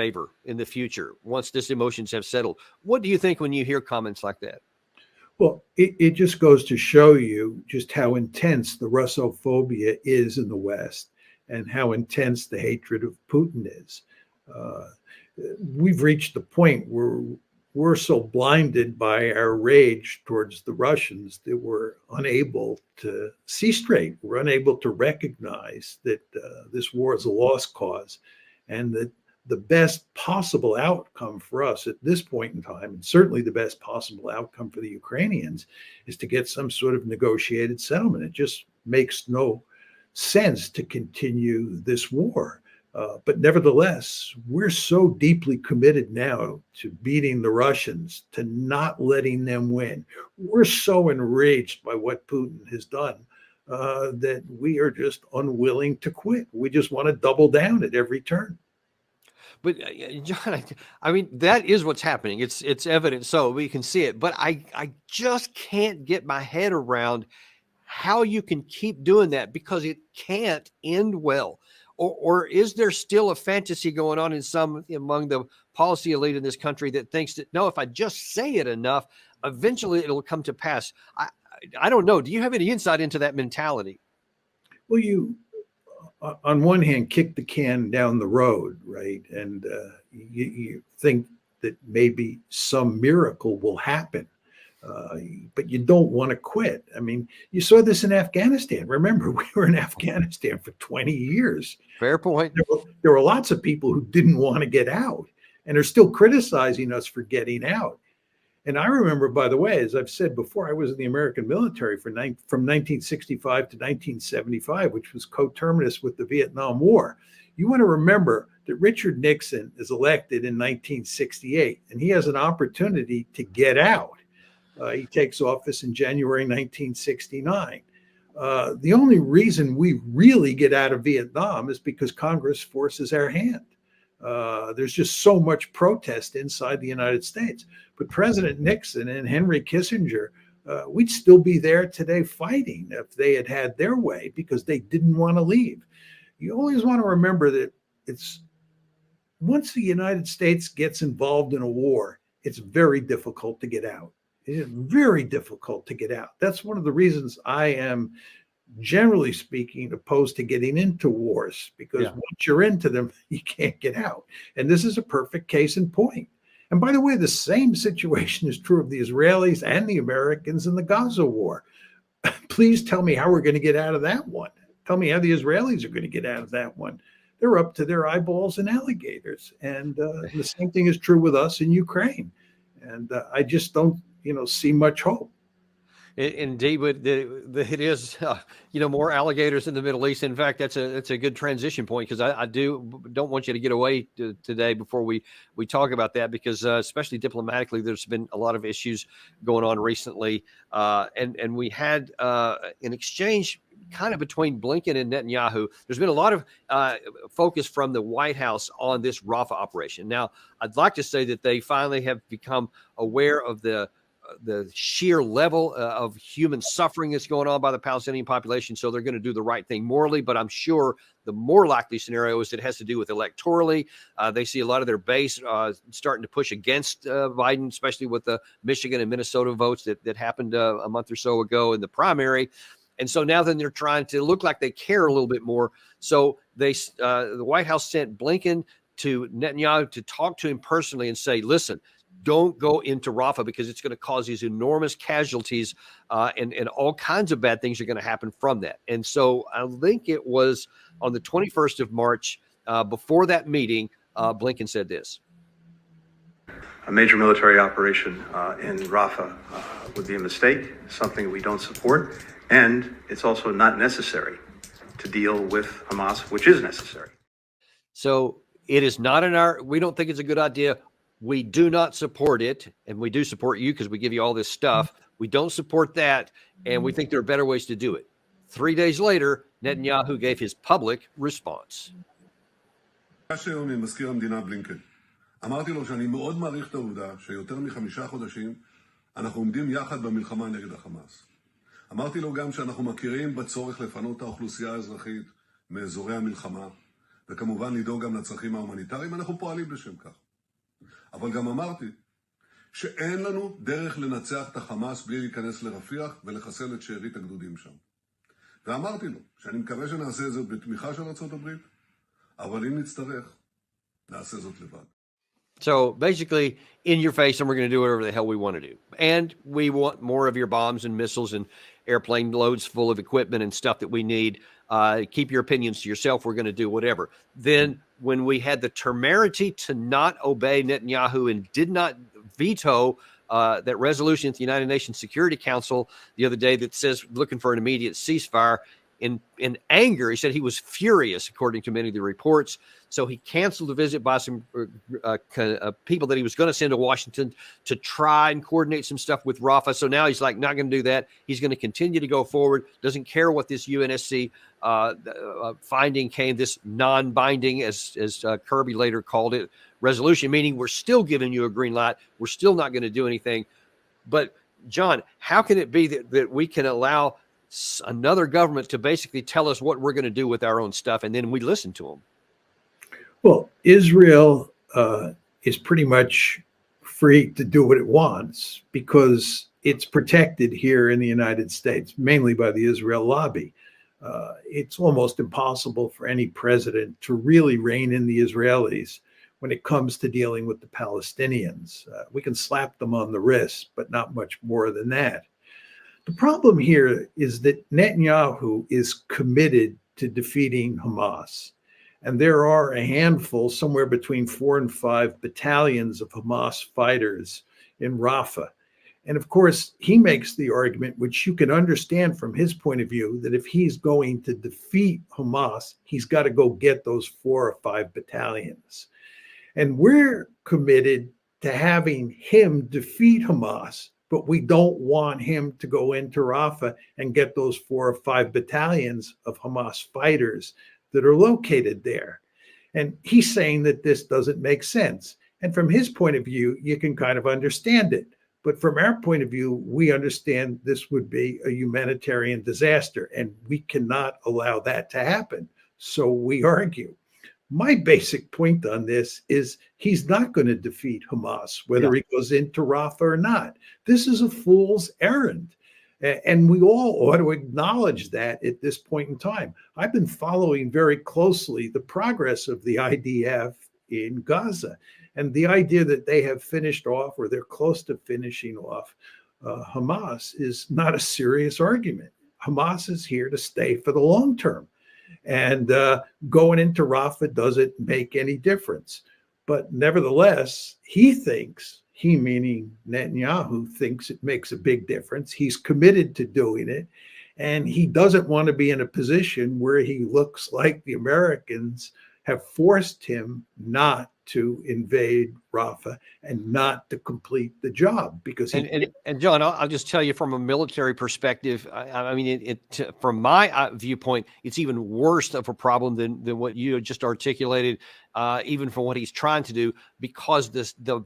favor in the future once these emotions have settled. What do you think when you hear comments like that? Well, it just goes to show you just how intense the Russophobia is in the West and how intense the hatred of Putin is. We've reached the point where we're so blinded by our rage towards the Russians that we're unable to see straight. We're unable to recognize that this war is a lost cause, and that the best possible outcome for us at this point in time, and certainly the best possible outcome for the Ukrainians, is to get some sort of negotiated settlement. It just makes no sense to continue this war. But nevertheless, we're so deeply committed now to beating the Russians, to not letting them win. We're so enraged by what Putin has done that we are just unwilling to quit. We just want to double down at every turn. But John, I mean, that is what's happening. It's evident, so we can see it. But I just can't get my head around how you can keep doing that, because it can't end well. Or is there still a fantasy going on in some among the policy elite in this country that thinks that, no, if I just say it enough, eventually it'll come to pass? I don't know. Do you have any insight into that mentality? Well, you, on one hand, kick the can down the road, right? And you think that maybe some miracle will happen. But you don't want to quit. I mean, you saw this in Afghanistan. Remember, we were in Afghanistan for 20 years. Fair point. There were lots of people who didn't want to get out and are still criticizing us for getting out. And I remember, by the way, as I've said before, I was in the American military from 1965 to 1975, which was coterminous with the Vietnam War. You want to remember that Richard Nixon is elected in 1968, and he has an opportunity to get out. He takes office in January 1969. The only reason we really get out of Vietnam is because Congress forces our hand. There's just so much protest inside the United States. But President Nixon and Henry Kissinger, we'd still be there today fighting if they had had their way, because they didn't want to leave. You always want to remember that it's once the United States gets involved in a war, it's very difficult to get out. It is very difficult to get out. That's one of the reasons I am, generally speaking, opposed to getting into wars, because once you're into them, you can't get out. And this is a perfect case in point. And by the way, the same situation is true of the Israelis and the Americans in the Gaza war. Please tell me how we're going to get out of that one. Tell me how the Israelis are going to get out of that one. They're up to their eyeballs in alligators. And the same thing is true with us in Ukraine. And I just don't see much hope. Indeed, but it is, more alligators in the Middle East. In fact, that's a good transition point, because I don't want you to get away today before we talk about that, because especially diplomatically, there's been a lot of issues going on recently, and we had an exchange kind of between Blinken and Netanyahu. There's been a lot of focus from the White House on this Rafah operation. Now, I'd like to say that they finally have become aware of the sheer level of human suffering that's going on by the Palestinian population. So they're going to do the right thing morally. But I'm sure the more likely scenario is it has to do with electorally. They see a lot of their base starting to push against Biden, especially with the Michigan and Minnesota votes that happened a month or so ago in the primary. And so now then they're trying to look like they care a little bit more. So the White House sent Blinken to Netanyahu to talk to him personally and say, listen, don't go into Rafah, because it's going to cause these enormous casualties and all kinds of bad things are going to happen from that. And so I think it was on the 21st of March, before that meeting, Blinken said this. A major military operation in Rafah would be a mistake, something we don't support, and it's also not necessary to deal with Hamas, which is necessary. So it is not we don't think it's a good idea. We do not support it, and we do support you because we give you all this stuff. We don't support that, and we think there are better ways to do it. 3 days later, Netanyahu gave his public response. אמרתי לו שאני מאוד מעריך את העובדה שיותר מ5 חודשים אנחנו עומדים יחד במלחמה נגד החמאס. אמרתי לו גם שאנחנו מכירים בצורך לפנות האוכלוסייה האזרחית מאזורי המלחמה, וכמובן לדאוג גם לצרכים ההומניטריים, אנחנו פועלים לשם כך. אבל גם אמרתי שאין לנו דרך לנצח את החמאס בלי להיכנס לרפיח ולחסל את שארית הגדודים שם. ואמרתי לו שאני מקווה שנעשה את זה בתמיכה של ארצות הברית, אבל אם נצטרך, נעשה זאת לבד. So basically, in your face, and we're going to do whatever the hell we want to do. And we want more of your bombs and missiles and airplane loads full of equipment and stuff that we need. Keep your opinions to yourself. We're going to do whatever. Then when we had the temerity to not obey Netanyahu and did not veto that resolution at the United Nations Security Council the other day that says looking for an immediate ceasefire, in anger, he said he was furious, according to many of the reports. So he canceled a visit by some people that he was going to send to Washington to try and coordinate some stuff with Rafah. So now he's like, not going to do that. He's going to continue to go forward. Doesn't care what this UNSC finding came, this non-binding, as Kirby later called it, resolution, meaning we're still giving you a green light. We're still not going to do anything. But John, how can it be that we can allow another government to basically tell us what we're going to do with our own stuff, and then we listen to them? Well, Israel is pretty much free to do what it wants because it's protected here in the United States, mainly by the Israel lobby. It's almost impossible for any president to really rein in the Israelis when it comes to dealing with the Palestinians. We can slap them on the wrist, but not much more than that. The problem here is that Netanyahu is committed to defeating Hamas. And there are a handful, somewhere between 4 and 5 battalions of Hamas fighters in Rafah. And of course, he makes the argument, which you can understand from his point of view, that if he's going to defeat Hamas, he's got to go get those 4 or 5 battalions. And we're committed to having him defeat Hamas, but we don't want him to go into Rafah and get those 4 or 5 battalions of Hamas fighters that are located there. And he's saying that this doesn't make sense. And from his point of view, you can kind of understand it. But from our point of view, we understand this would be a humanitarian disaster, and we cannot allow that to happen. So we argue. My basic point on this is he's not going to defeat Hamas, whether he goes into Rafah or not. This is a fool's errand. And we all ought to acknowledge that at this point in time. I've been following very closely the progress of the IDF in Gaza, and the idea that they have finished off or they're close to finishing off Hamas is not a serious argument. Hamas is here to stay for the long term. And going into Rafah doesn't make any difference. But nevertheless, he meaning Netanyahu, thinks it makes a big difference. He's committed to doing it. And he doesn't want to be in a position where he looks like the Americans have forced him not to invade Rafah and not to complete the job. Because and John, I'll just tell you from a military perspective, I mean, from my viewpoint, it's even worse of a problem than what you had just articulated, even for what he's trying to do, because the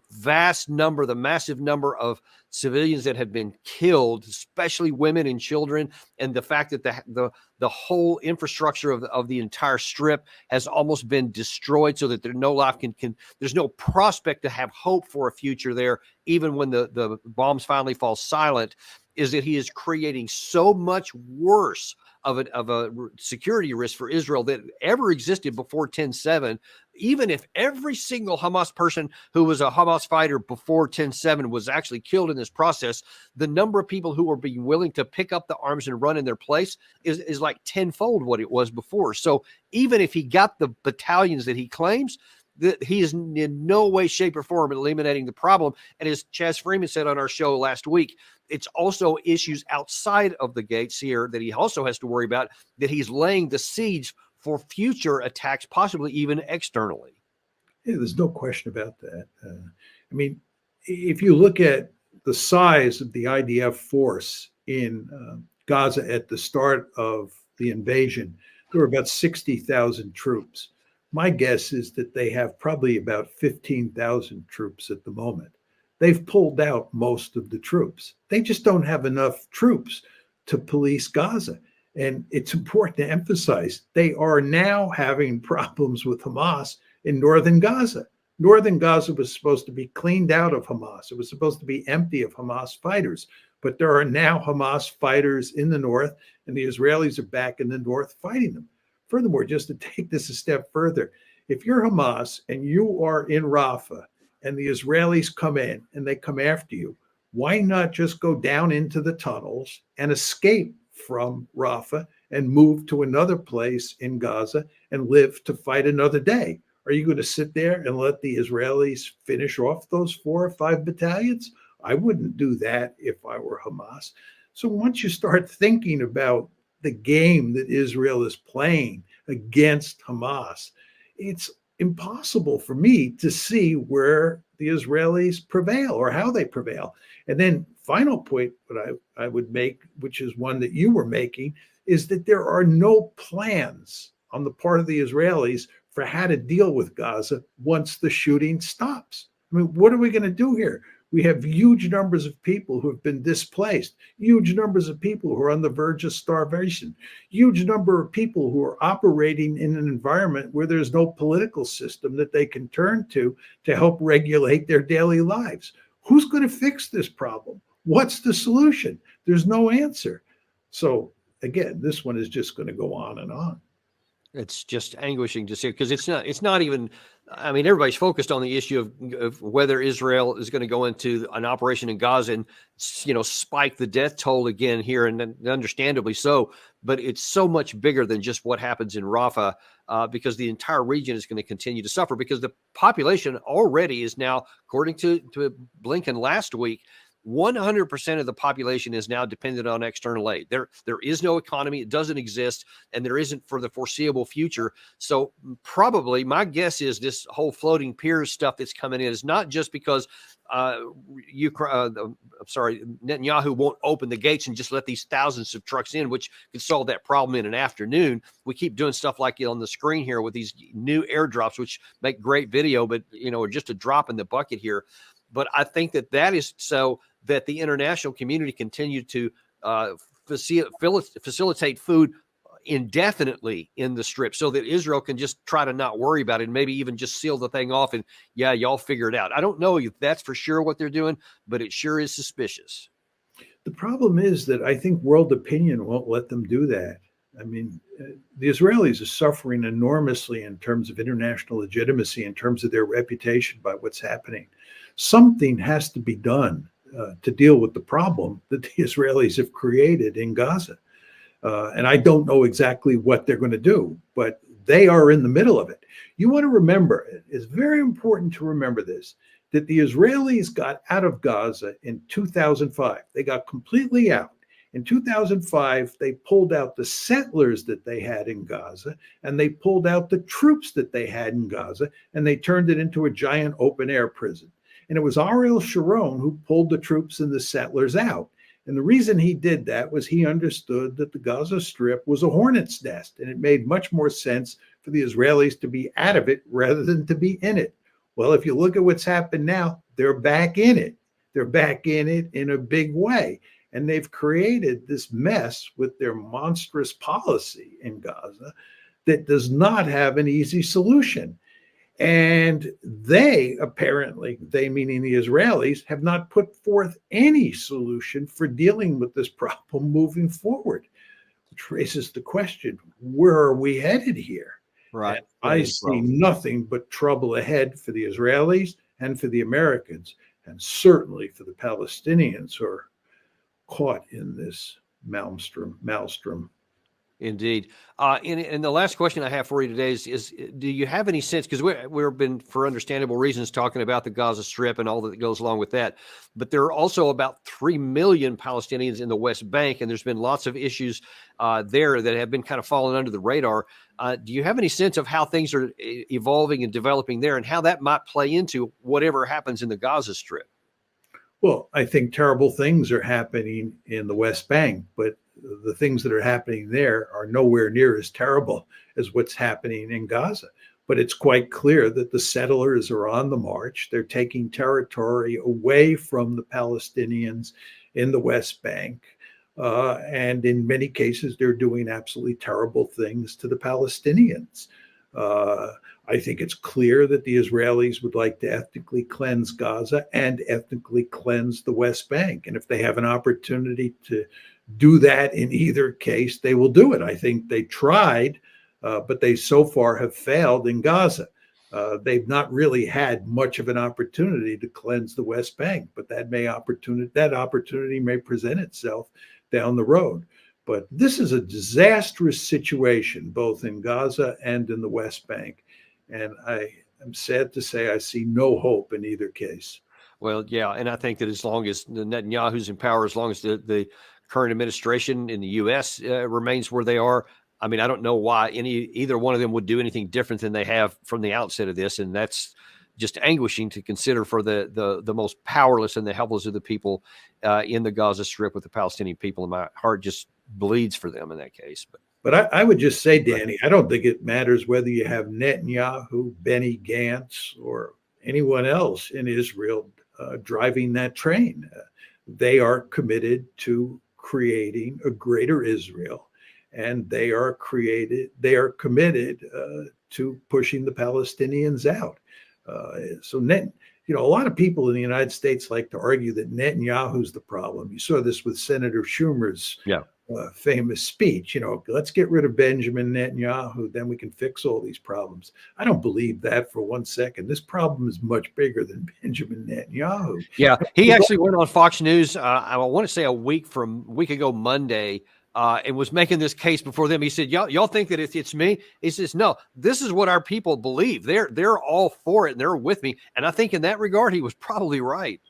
massive number of civilians that have been killed, especially women and children, and the fact that the whole infrastructure of the entire strip has almost been destroyed, so that there's no prospect to have hope for a future there, even when the bombs finally fall silent, is that he is creating so much worse of a security risk for Israel that ever existed before 10/7. Even if every single Hamas person who was a Hamas fighter before 10/7 was actually killed in this process, the number of people who are being willing to pick up the arms and run in their place is like tenfold what it was before. So even if he got the battalions that he claims, that he is in no way, shape, or form eliminating the problem. And as Chaz Freeman said on our show last week, it's also issues outside of the gates here that he also has to worry about, that he's laying the siege for future attacks, possibly even externally. Yeah, there's no question about that. I mean, if you look at the size of the IDF force in Gaza at the start of the invasion, there were about 60,000 troops. My guess is that they have probably about 15,000 troops at the moment. They've pulled out most of the troops. They just don't have enough troops to police Gaza. And it's important to emphasize they are now having problems with Hamas in northern Gaza. Northern Gaza was supposed to be cleaned out of Hamas. It was supposed to be empty of Hamas fighters. But there are now Hamas fighters in the north, and the Israelis are back in the north fighting them. Furthermore, just to take this a step further, if you're Hamas and you are in Rafah and the Israelis come in and they come after you, why not just go down into the tunnels and escape from Rafah and move to another place in Gaza and live to fight another day? Are you going to sit there and let the Israelis finish off those 4 or 5 battalions? I wouldn't do that if I were Hamas. So once you start thinking about the game that Israel is playing against Hamas, it's impossible for me to see where the Israelis prevail or how they prevail. And then final point that I would make, which is one that you were making, is that there are no plans on the part of the Israelis for how to deal with Gaza once the shooting stops. I mean, what are we going to do here? We have huge numbers of people who have been displaced, huge numbers of people who are on the verge of starvation, huge number of people who are operating in an environment where there's no political system that they can turn to help regulate their daily lives. Who's going to fix this problem? What's the solution? There's no answer. So again, this one is just going to go on and on. It's just anguishing to see, because it's not even, I mean, everybody's focused on the issue of whether Israel is going to go into an operation in Gaza and, spike the death toll again here, and understandably so. But it's so much bigger than just what happens in Rafah, because the entire region is going to continue to suffer, because the population already is now, according to Blinken last week, 100% of the population is now dependent on external aid. There is no economy. It doesn't exist, and there isn't for the foreseeable future. So probably my guess is this whole floating piers stuff that's coming in is not just because Netanyahu won't open the gates and just let these thousands of trucks in, which could solve that problem in an afternoon. We keep doing stuff like on the screen here with these new airdrops, which make great video, but are just a drop in the bucket here. But I think that is so that the international community continue to facilitate food indefinitely in the Strip, so that Israel can just try to not worry about it and maybe even just seal the thing off and, yeah, y'all figure it out. I don't know if that's for sure what they're doing, but it sure is suspicious. The problem is that I think world opinion won't let them do that. I mean, the Israelis are suffering enormously in terms of international legitimacy, in terms of their reputation by what's happening. Something has to be done to deal with the problem that the Israelis have created in Gaza. And I don't know exactly what they're going to do, but they are in the middle of it. You want to remember, it's very important to remember this, that the Israelis got out of Gaza in 2005. They got completely out. In 2005, they pulled out the settlers that they had in Gaza, and they pulled out the troops that they had in Gaza, and they turned it into a giant open-air prison. And it was Ariel Sharon who pulled the troops and the settlers out. And the reason he did that was he understood that the Gaza Strip was a hornet's nest, and it made much more sense for the Israelis to be out of it rather than to be in it. Well, if you look at what's happened now, they're back in it. They're back in it in a big way. And they've created this mess with their monstrous policy in Gaza that does not have an easy solution. And they apparently, they meaning the Israelis, have not put forth any solution for dealing with this problem moving forward, which raises the question, where are we headed here? Right. And I see nothing but trouble ahead for the Israelis and for the Americans, and certainly for the Palestinians who are caught in this maelstrom. Indeed. And the last question I have for you today is do you have any sense, because we've been, for understandable reasons, talking about the Gaza Strip and all that goes along with that, but there are also about 3 million Palestinians in the West Bank, and there's been lots of issues there that have been kind of falling under the radar. Do you have any sense of how things are evolving and developing there, and how that might play into whatever happens in the Gaza Strip? Well, I think terrible things are happening in the West Bank, but the things that are happening there are nowhere near as terrible as what's happening in Gaza. But it's quite clear that the settlers are on the march. They're taking territory away from the Palestinians in the West Bank. And in many cases, they're doing absolutely terrible things to the Palestinians. I think it's clear that the Israelis would like to ethnically cleanse Gaza and ethnically cleanse the West Bank. And if they have an opportunity to do that in either case, they will do it. I think they tried, but they so far have failed in Gaza. They've not really had much of an opportunity to cleanse the West Bank, but that opportunity may present itself down the road. But this is a disastrous situation, both in Gaza and in the West Bank. And I am sad to say I see no hope in either case. Well, yeah, and I think that as long as Netanyahu's in power, as long as the current administration in the U.S. Remains where they are, I mean, I don't know why either one of them would do anything different than they have from the outset of this, and that's just anguishing to consider for the most powerless and the helpless of the people in the Gaza Strip with the Palestinian people. And my heart just bleeds for them in that case. But I would just say, Danny, I don't think it matters whether you have Netanyahu, Benny Gantz, or anyone else in Israel driving that train. They are committed to creating a greater Israel, and they are committed to pushing the Palestinians out. A lot of people in the United States like to argue that Netanyahu's the problem. You saw this with Senator Schumer's famous speech. Let's get rid of Benjamin Netanyahu, then we can fix all these problems. I don't believe that for 1 second. This problem is much bigger than Benjamin Netanyahu. Yeah, he actually went on Fox News, I want to say a week ago Monday, and was making this case before them. He said, y'all think that it's me? He says, no, this is what our people believe. They're all for it, and they're with me. And I think in that regard, he was probably right.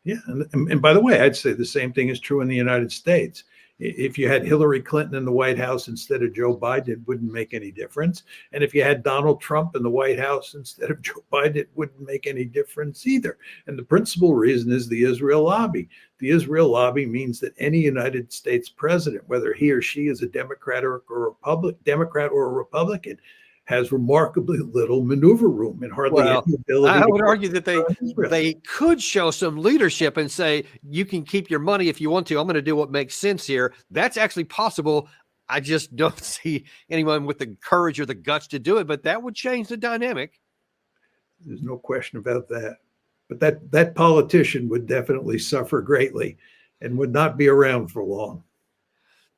Yeah, and by the way, I'd say the same thing is true in the United States. If you had Hillary Clinton in the White House instead of Joe Biden, it wouldn't make any difference. And if you had Donald Trump in the White House instead of Joe Biden, it wouldn't make any difference either. And the principal reason is the Israel lobby. The Israel lobby means that any United States president, whether he or she is a Democrat or a Republican, has remarkably little maneuver room and hardly any ability. I would argue that they could show some leadership and say, you can keep your money if you want to. I'm going to do what makes sense here. That's actually possible. I just don't see anyone with the courage or the guts to do it, but that would change the dynamic. There's no question about that. But that politician would definitely suffer greatly and would not be around for long.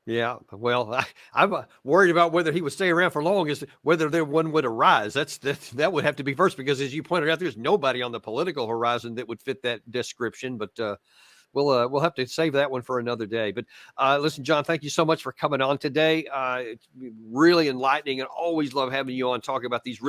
Yeah, well, I'm worried about whether he would stay around for long, is whether there one would arise. That would have to be first, because as you pointed out, there's nobody on the political horizon that would fit that description. But we'll have to save that one for another day. But listen, John, thank you so much for coming on today. It's really enlightening, and always love having you on talking about these.